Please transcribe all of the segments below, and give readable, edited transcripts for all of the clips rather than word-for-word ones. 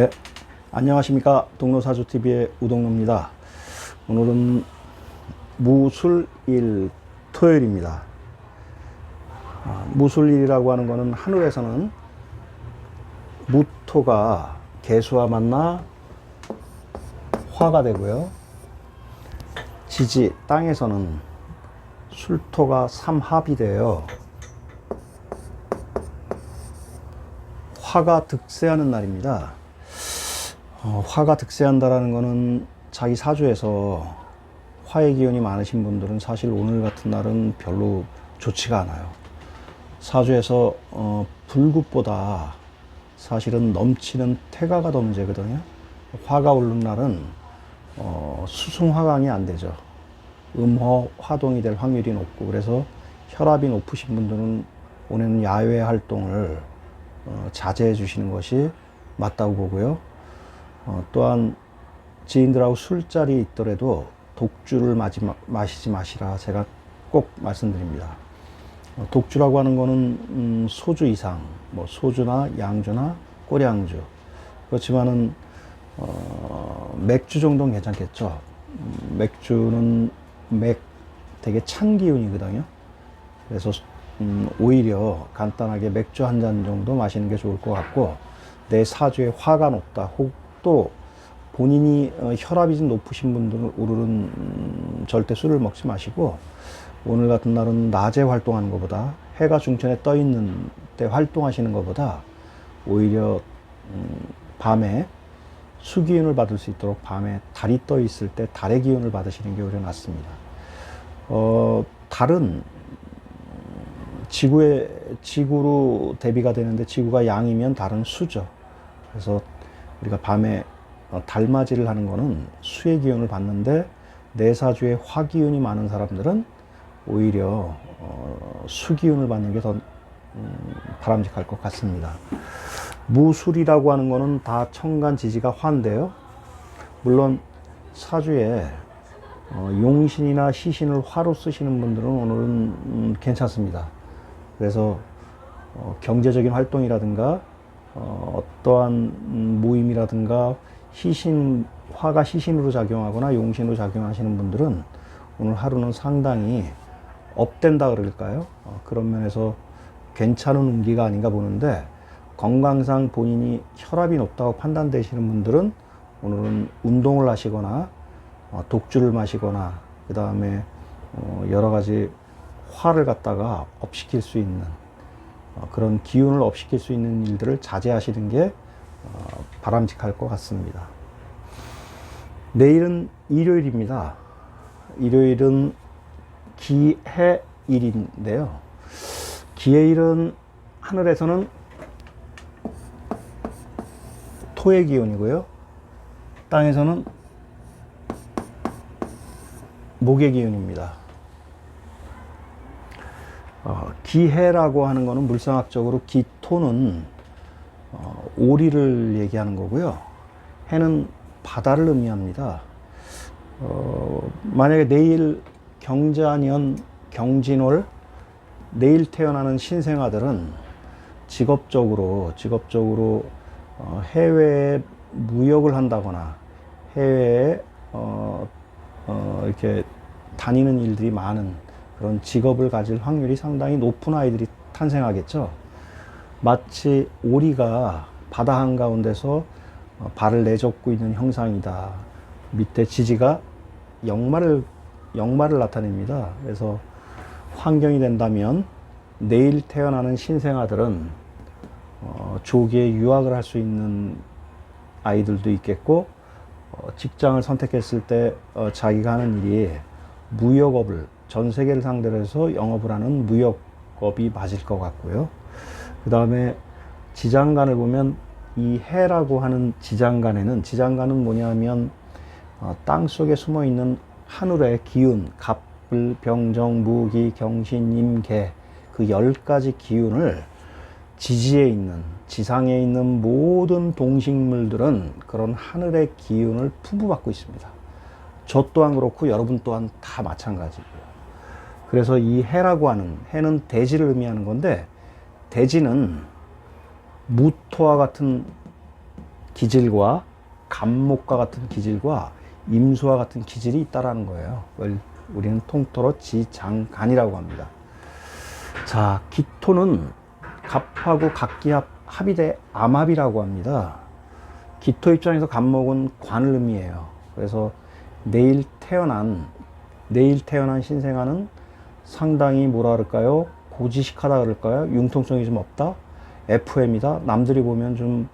네, 안녕하십니까. 동로사주TV의 우동로입니다. 오늘은 무술일 토요일입니다. 무술일이라고 하는 것은 하늘에서는 무토가 개수와 만나 화가 되고요. 지지 땅에서는 술토가 삼합이 되어 화가 득세하는 날입니다. 화가 득세한다라는 것은 자기 사주에서 화의 기운이 많으신 분들은 사실 오늘 같은 날은 별로 좋지가 않아요. 사주에서 불굿보다 사실은 넘치는 태가가 더 문제거든요. 화가 오른 날은 수승화강이 안 되죠. 음허 화동이 될 확률이 높고, 그래서 혈압이 높으신 분들은 오늘은 야외 활동을 자제해 주시는 것이 맞다고 보고요. 또한 지인들하고 술자리 있더라도 독주를 마시지 마시라 제가 꼭 말씀드립니다. 독주라고 하는 거는 소주 이상, 뭐 소주나 양주나 꼬량주, 그렇지만은 맥주 정도는 괜찮겠죠. 맥주는 되게 찬 기운이거든요. 그래서 오히려 간단하게 맥주 한 잔 정도 마시는 게 좋을 것 같고, 내 사주에 화가 높다, 혹 또 본인이 혈압이 좀 높으신 분들은 오늘은 절대 술을 먹지 마시고, 오늘 같은 날은 낮에 활동하는 것보다, 해가 중천에 떠 있는 때 활동하시는 것보다 오히려 밤에 수기운을 받을 수 있도록 밤에 달이 떠 있을 때 달의 기운을 받으시는 게 오히려 낫습니다. 달은 지구로 대비가 되는데, 지구가 양이면 달은 수죠. 그래서 우리가 밤에 달맞이를 하는 거는 수의 기운을 받는데, 내 사주에 화 기운이 많은 사람들은 오히려 수 기운을 받는 게 더 바람직할 것 같습니다. 무술이라고 하는 거는 다 천간 지지가 화인데요. 물론 사주에 용신이나 시신을 화로 쓰시는 분들은 오늘은 괜찮습니다. 그래서 경제적인 활동이라든가 어떠한 모임이라든가 화가 시신으로 작용하거나 용신으로 작용하시는 분들은 오늘 하루는 상당히 업된다 그럴까요? 그런 면에서 괜찮은 운기가 아닌가 보는데, 건강상 본인이 혈압이 높다고 판단되시는 분들은 오늘은 운동을 하시거나 독주를 마시거나, 그 다음에 여러 가지 화를 갖다가 업시킬 수 있는 그런 기운을 업시킬 수 있는 일들을 자제하시는 게 바람직할 것 같습니다. 내일은 일요일입니다. 일요일은 기해일인데요. 기해일은 하늘에서는 토의 기운이고요. 땅에서는 목의 기운입니다. 기해라고 하는 것은 물상학적으로 기토는 오리를 얘기하는 거고요. 해는 바다를 의미합니다. 만약에 내일 경자년 경진월, 내일 태어나는 신생아들은 직업적으로 해외에 무역을 한다거나 해외에 이렇게 다니는 일들이 많은 그런 직업을 가질 확률이 상당히 높은 아이들이 탄생하겠죠. 마치 오리가 바다 한가운데서 발을 내젓고 있는 형상이다. 밑에 지지가 역마를 나타냅니다. 그래서 환경이 된다면 내일 태어나는 신생아들은 조기에 유학을 할 수 있는 아이들도 있겠고, 직장을 선택했을 때 자기가 하는 일이 무역업을, 전 세계를 상대로 해서 영업을 하는 무역업이 맞을 것 같고요. 그 다음에 지장간을 보면 이 해라고 하는 지장간은 뭐냐면 땅 속에 숨어 있는 하늘의 기운, 갑을, 병정, 무기, 경신, 임계, 그 10가지 기운을 지지에 있는, 지상에 있는 모든 동식물들은 그런 하늘의 기운을 풍부받고 있습니다. 저 또한 그렇고 여러분 또한 다 마찬가지고요. 그래서 이 해라고 하는, 해는 대지를 의미하는 건데, 대지는 무토와 같은 기질과 간목과 같은 기질과 임수와 같은 기질이 있다라는 거예요. 그걸 우리는 통틀어 지장간이라고 합니다. 자, 기토는 갑하고 각기합 합이 돼 암합이라고 합니다. 기토 입장에서 간목은 관을 의미해요. 그래서 내일 태어난 신생아는 상당히 뭐라 그럴까요? 고지식하다 그럴까요? 융통성이 좀 없다? FM이다. 남들이 보면 좀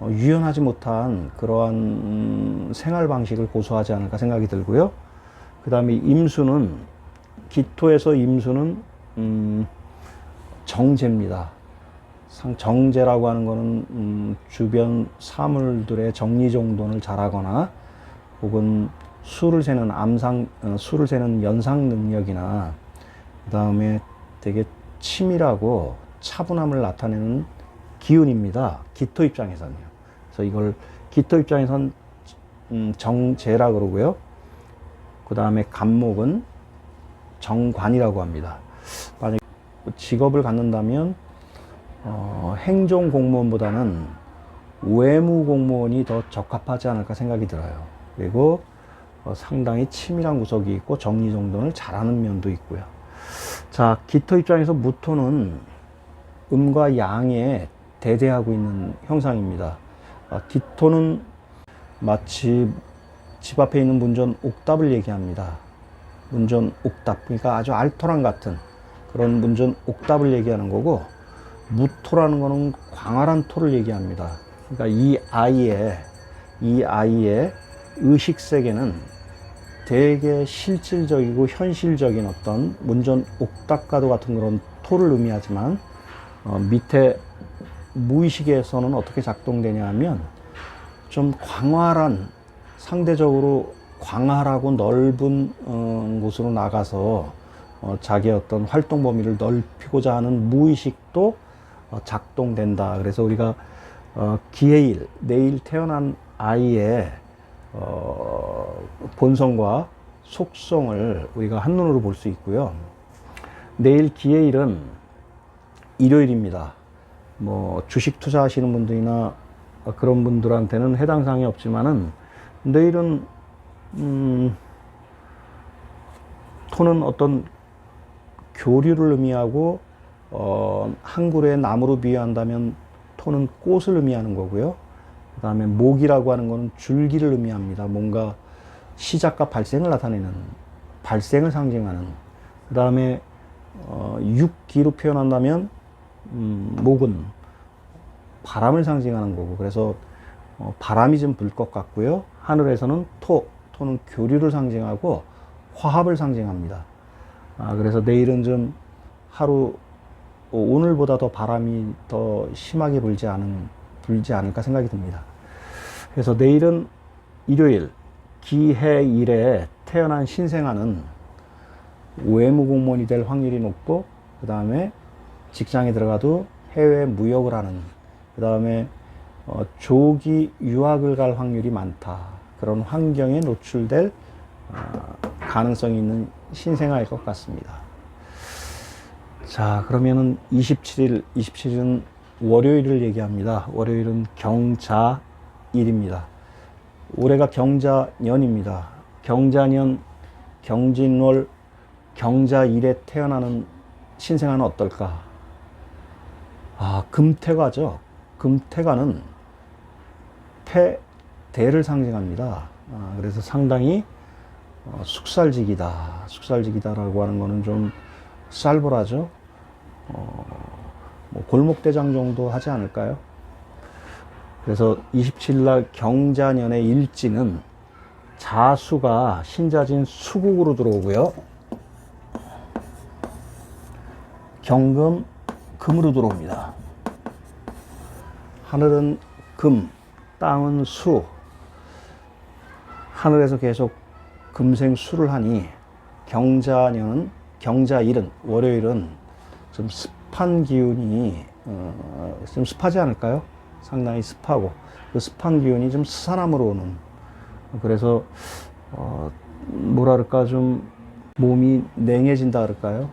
유연하지 못한 그러한 생활 방식을 고수하지 않을까 생각이 들고요. 그 다음에 임수는, 기토에서 임수는 정제입니다. 정제라고 하는 거는 주변 사물들의 정리정돈을 잘하거나 혹은 수를 세는 수를 세는 연상 능력이나 그 다음에 되게 치밀하고 차분함을 나타내는 기운입니다. 기토 입장에서는요. 그래서 이걸 기토 입장에선 정제라 그러고요. 그 다음에 간목은 정관이라고 합니다. 만약 직업을 갖는다면 행정 공무원보다는 외무 공무원이 더 적합하지 않을까 생각이 들어요. 그리고 상당히 치밀한 구석이 있고 정리정돈을 잘하는 면도 있고요. 자, 기토 입장에서 무토는 음과 양에 대대하고 있는 형상입니다. 기토는 마치 집 앞에 있는 문전 옥답을 얘기합니다. 문전 옥답, 그러니까 아주 알토란 같은 그런 문전 옥답을 얘기하는 거고, 무토라는 거는 광활한 토를 얘기합니다. 그러니까 이 아이의 의식 세계는 되게 실질적이고 현실적인 어떤 문전 옥답과도 같은 그런 토를 의미하지만, 밑에 무의식에서는 어떻게 작동되냐 하면 좀 광활한, 상대적으로 광활하고 넓은 곳으로 나가서 자기의 어떤 활동 범위를 넓히고자 하는 무의식도 작동된다. 그래서 우리가 기해일, 내일 태어난 아이의 본성과 속성을 우리가 한눈으로 볼 수 있고요. 내일 기해일은 일요일입니다. 뭐 주식 투자하시는 분들이나 그런 분들한테는 해당 사항이 없지만은, 내일은 토는 어떤 교류를 의미하고, 한 그루의 나무로 비유한다면 토는 꽃을 의미하는 거고요. 그 다음에 목이라고 하는 거는 줄기를 의미합니다. 뭔가 시작과 발생을 나타내는, 발생을 상징하는. 그 다음에 육기로 표현한다면 목은 바람을 상징하는 거고, 그래서 바람이 좀 불 것 같고요. 하늘에서는 토는 교류를 상징하고 화합을 상징합니다. 그래서 내일은 좀 오늘보다 더 바람이 더 심하게 불지 않을까 생각이 듭니다. 그래서 내일은 일요일, 기해일에 태어난 신생아는 외무 공무원이 될 확률이 높고, 그 다음에 직장에 들어가도 해외 무역을 하는, 그 다음에 조기 유학을 갈 확률이 많다. 그런 환경에 노출될 가능성이 있는 신생아일 것 같습니다. 자, 그러면은 27일은 월요일을 얘기합니다. 월요일은 경자일입니다. 올해가 경자년입니다. 경자년, 경진월, 경자일에 태어나는 신생아는 어떨까? 금태가죠. 금태가는 대를 상징합니다. 그래서 상당히 숙살직이다라고 하는 거는 좀 쌀벌하죠. 뭐 골목대장 정도 하지 않을까요? 그래서 27일 경자년의 일지는 자수가 신자진 수국으로 들어오고요. 경금, 금으로 들어옵니다. 하늘은 금, 땅은 수. 하늘에서 계속 금생수를 하니 경자일은, 월요일은 좀 습한 기운이, 좀 습하지 않을까요? 상당히 습하고, 그 습한 기운이 좀 스산함으로 오는, 그래서 뭐랄까 좀 몸이 냉해진다 그럴까요?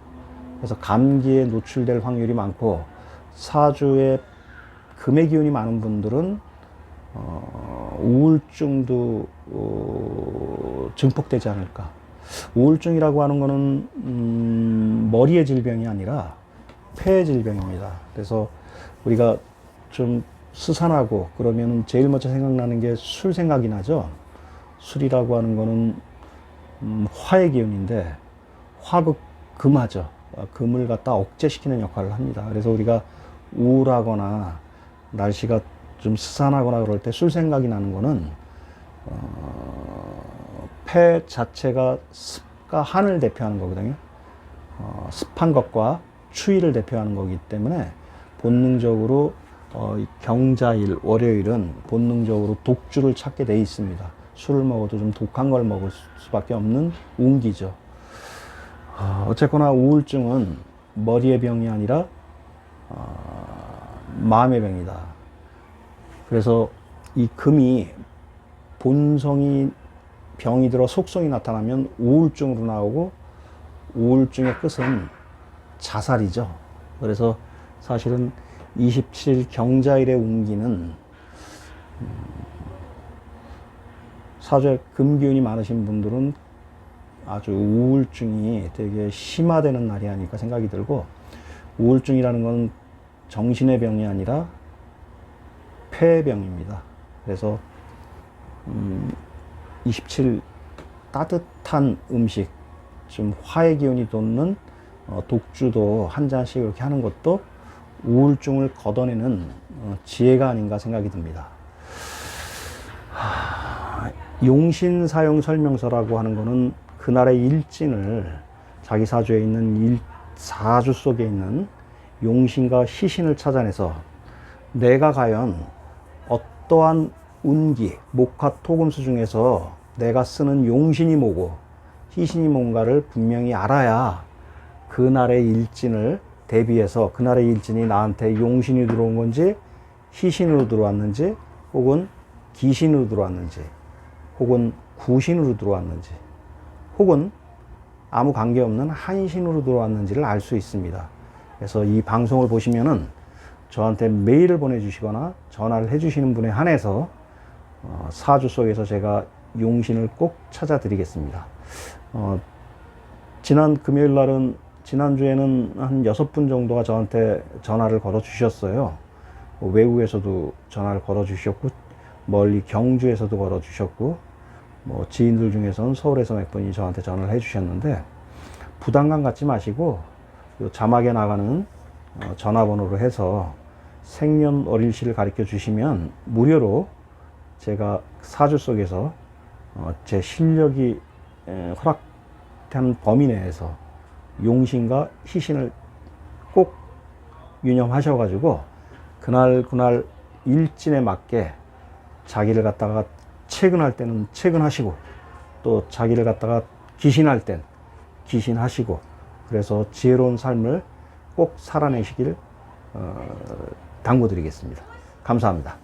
그래서 감기에 노출될 확률이 많고, 사주에 금의 기운이 많은 분들은 우울증도 증폭되지 않을까. 우울증이라고 하는 거는 머리의 질병이 아니라 폐의 질병입니다. 그래서 우리가 좀 스산하고 그러면 제일 먼저 생각나는 게 술 생각이 나죠. 술이라고 하는 거는 화의 기운인데 화극 금하죠. 금을 갖다 억제시키는 역할을 합니다. 그래서 우리가 우울하거나 날씨가 좀 스산하거나 그럴 때 술 생각이 나는 거는 폐 자체가 습과 한을 대표하는 거거든요. 습한 것과 추위를 대표하는 거기 때문에 본능적으로 경자일, 월요일은 본능적으로 독주를 찾게 돼 있습니다. 술을 먹어도 좀 독한 걸 먹을 수밖에 없는 운기죠. 어쨌거나 우울증은 머리의 병이 아니라 마음의 병이다. 그래서 이 금이 본성이 병이 들어 속성이 나타나면 우울증으로 나오고 우울증의 끝은 자살이죠. 그래서 사실은 27 경자일의 운기는 사주에 금기운이 많으신 분들은 아주 우울증이 되게 심화되는 날이 아닐까 생각이 들고, 우울증이라는 건 정신의 병이 아니라 폐의 병입니다. 그래서 27 따뜻한 음식, 좀 화의 기운이 돋는 독주도 한 잔씩 이렇게 하는 것도 우울증을 걷어내는 지혜가 아닌가 생각이 듭니다. 용신 사용 설명서라고 하는 거는 그날의 일진을, 자기 사주에 있는 사주 속에 있는 용신과 희신을 찾아내서 내가 과연 어떠한 운기, 목화 토금수 중에서 내가 쓰는 용신이 뭐고 희신이 뭔가를 분명히 알아야 그날의 일진을 대비해서 그날의 일진이 나한테 용신이 들어온 건지 희신으로 들어왔는지 혹은 기신으로 들어왔는지 혹은 구신으로 들어왔는지 혹은 아무 관계없는 한신으로 들어왔는지를 알 수 있습니다. 그래서 이 방송을 보시면은 저한테 메일을 보내주시거나 전화를 해주시는 분에 한해서 사주 속에서 제가 용신을 꼭 찾아드리겠습니다. 지난 금요일 날은, 지난주에는 한 6분 정도가 저한테 전화를 걸어 주셨어요. 외국에서도 전화를 걸어 주셨고, 멀리 경주에서도 걸어 주셨고, 지인들 중에서는 서울에서 몇 분이 저한테 전화를 해 주셨는데, 부담감 갖지 마시고 요 자막에 나가는 전화번호로 해서 생년월일시를 가르쳐 주시면 무료로 제가 사주 속에서 제 실력이 허락한 범위 내에서 용신과 희신을 꼭 유념하셔가지고 그날 일진에 맞게 자기를 갖다가 채근할 때는 채근하시고, 또 자기를 갖다가 기신할 땐 기신하시고, 그래서 지혜로운 삶을 꼭 살아내시길 당부드리겠습니다. 감사합니다.